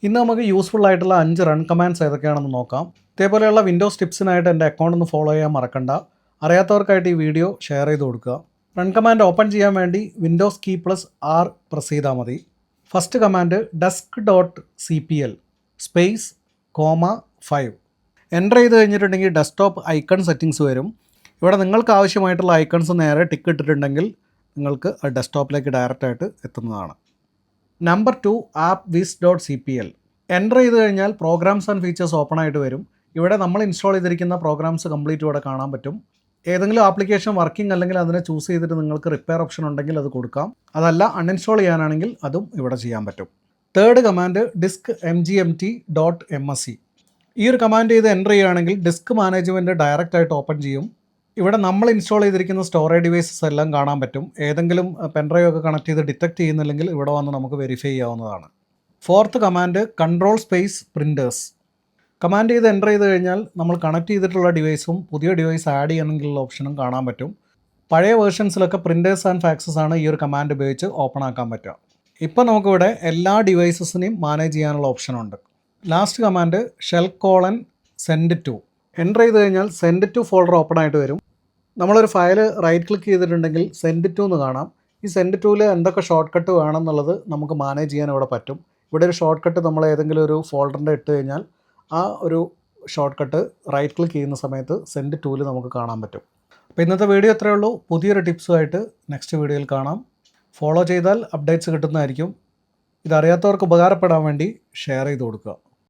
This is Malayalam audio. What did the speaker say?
ഇന്ന് നമുക്ക് യൂസ്ഫുൾ ആയിട്ടുള്ള 5 റൺ കമാൻഡ്സ് ഏതൊക്കെയാണെന്ന് നോക്കാം. ഇതേപോലെയുള്ള വിൻഡോസ് ടിപ്സിനായിട്ട് എൻ്റെ അക്കൗണ്ട് ഒന്ന് ഫോളോ ചെയ്യാൻ മറക്കണ്ട. അറിയാത്തവർക്കായിട്ട് ഈ വീഡിയോ ഷെയർ ചെയ്ത് കൊടുക്കുക. റൺ കമാൻഡ് ഓപ്പൺ ചെയ്യാൻ വേണ്ടി Windows key plus R press ചെയ്താൽ മതി. First command desk.cpl space comma 5 enter ചെയ്ത് കഴിഞ്ഞിട്ടുണ്ടെങ്കിൽ ഡെസ്ക്ടോപ്പ് ഐക്കൺ സെറ്റിങ്സ് വരും. ഇവിടെ നിങ്ങൾക്ക് ആവശ്യമായിട്ടുള്ള ഐക്കൺസ് നേരെ ടിക്ക് ഇട്ടിട്ടുണ്ടെങ്കിൽ നിങ്ങൾക്ക് ഡെസ്ക്ടോപ്പിലേക്ക് ഡയറക്റ്റായിട്ട് എത്തുന്നതാണ്. നമ്പർ 2 appwiz.cpl എൻ്റർ ചെയ്ത് കഴിഞ്ഞാൽ പ്രോഗ്രാംസ് ആൻഡ് ഫീച്ചേഴ്സ് ഓപ്പൺ ആയിട്ട് വരും. ഇവിടെ നമ്മൾ ഇൻസ്റ്റാൾ ചെയ്തിരിക്കുന്ന പ്രോഗ്രാംസ് കംപ്ലീറ്റ് ഇവിടെ കാണാൻ പറ്റും. ഏതെങ്കിലും ആപ്ലിക്കേഷൻ വർക്കിംഗ് അല്ലെങ്കിൽ അതിനെ ചൂസ് ചെയ്തിട്ട് നിങ്ങൾക്ക് റിപ്പയർ ഓപ്ഷൻ ഉണ്ടെങ്കിൽ അത് കൊടുക്കാം. അതല്ല അൺഇൻസ്റ്റാൾ ചെയ്യാനാണെങ്കിൽ അതും ഇവിടെ ചെയ്യാൻ പറ്റും. തേർഡ് കമാൻഡ് diskmgmt.msc ഈ ഒരു കമാൻഡ് ചെയ്ത് എൻ്റർ ചെയ്യുകയാണെങ്കിൽ ഡിസ്ക് മാനേജ്മെൻറ്റ് ഡയറക്റ്റ് ആയിട്ട് ഓപ്പൺ ചെയ്യും. ഇവിടെ നമ്മൾ ഇൻസ്റ്റാൾ ചെയ്തിരിക്കുന്ന സ്റ്റോറേജ് ഡിവൈസസ് എല്ലാം കാണാൻ പറ്റും. ഏതെങ്കിലും പെൻഡ്രൈവ് ഒക്കെ കണക്ട് ചെയ്ത് ഡിറ്റക്ട് ചെയ്യുന്നില്ലെങ്കിൽ ഇവിടെ വന്ന് നമുക്ക് വെരിഫൈ ചെയ്യാവുന്നതാണ്. Fourth command control space printers command ചെയ്ത് എൻ്റർ ചെയ്ത് കഴിഞ്ഞാൽ നമ്മൾ കണക്ട് ചെയ്തിട്ടുള്ള ഡിവൈസും പുതിയ ഡിവൈസ് ആഡ് ചെയ്യണമെങ്കിലുള്ള ഓപ്ഷനും കാണാൻ പറ്റും. പഴയ വേർഷൻസിലൊക്കെ പ്രിൻറ്റേഴ്സ് ആൻഡ് ഫാക്സസ് ആണ് ഈ ഒരു കമാൻഡ് ഉപയോഗിച്ച് ഓപ്പൺ ആക്കാൻ പറ്റുക. ഇപ്പോൾ നമുക്കിവിടെ എല്ലാ ഡിവൈസസിനെയും മാനേജ് ചെയ്യാനുള്ള ഓപ്ഷനുണ്ട്. ലാസ്റ്റ് കമാൻഡ് send to എൻ്റർ ചെയ്ത് കഴിഞ്ഞാൽ സെൻഡ് ടു ഫോൾഡർ ഓപ്പൺ ആയിട്ട് വരും. നമ്മളൊരു ഫയൽ റൈറ്റ് ക്ലിക്ക് ചെയ്തിട്ടുണ്ടെങ്കിൽ സെൻഡ് ടു എന്ന് കാണാം. ഈ സെൻഡ് ടുവിൽ എന്തൊക്കെ ഷോർട്ട് കട്ട് വേണമെന്നുള്ളത് നമുക്ക് മാനേജ് ചെയ്യാൻ ഇവിടെ പറ്റും. ഇവിടെ ഒരു ഷോർട്ട് കട്ട് നമ്മൾ ഏതെങ്കിലും ഒരു ഫോൾഡറിൻ്റെ ഇട്ട് കഴിഞ്ഞാൽ ആ ഒരു ഷോർട്ട് കട്ട് റൈറ്റ് ക്ലിക്ക് ചെയ്യുന്ന സമയത്ത് സെൻഡ് ടൂവിൽ നമുക്ക് കാണാൻ പറ്റും. അപ്പോൾ ഇന്നത്തെ വീഡിയോ ഇത്രയേ ഉള്ളൂ. പുതിയൊരു ടിപ്സുമായിട്ട് നെക്സ്റ്റ് വീഡിയോയിൽ കാണാം. ഫോളോ ചെയ്താൽ അപ്ഡേറ്റ്സ് കിട്ടുന്നതായിരിക്കും. ഇതറിയാത്തവർക്ക് ഉപകാരപ്പെടാൻ വേണ്ടി ഷെയർ ചെയ്ത് കൊടുക്കുക.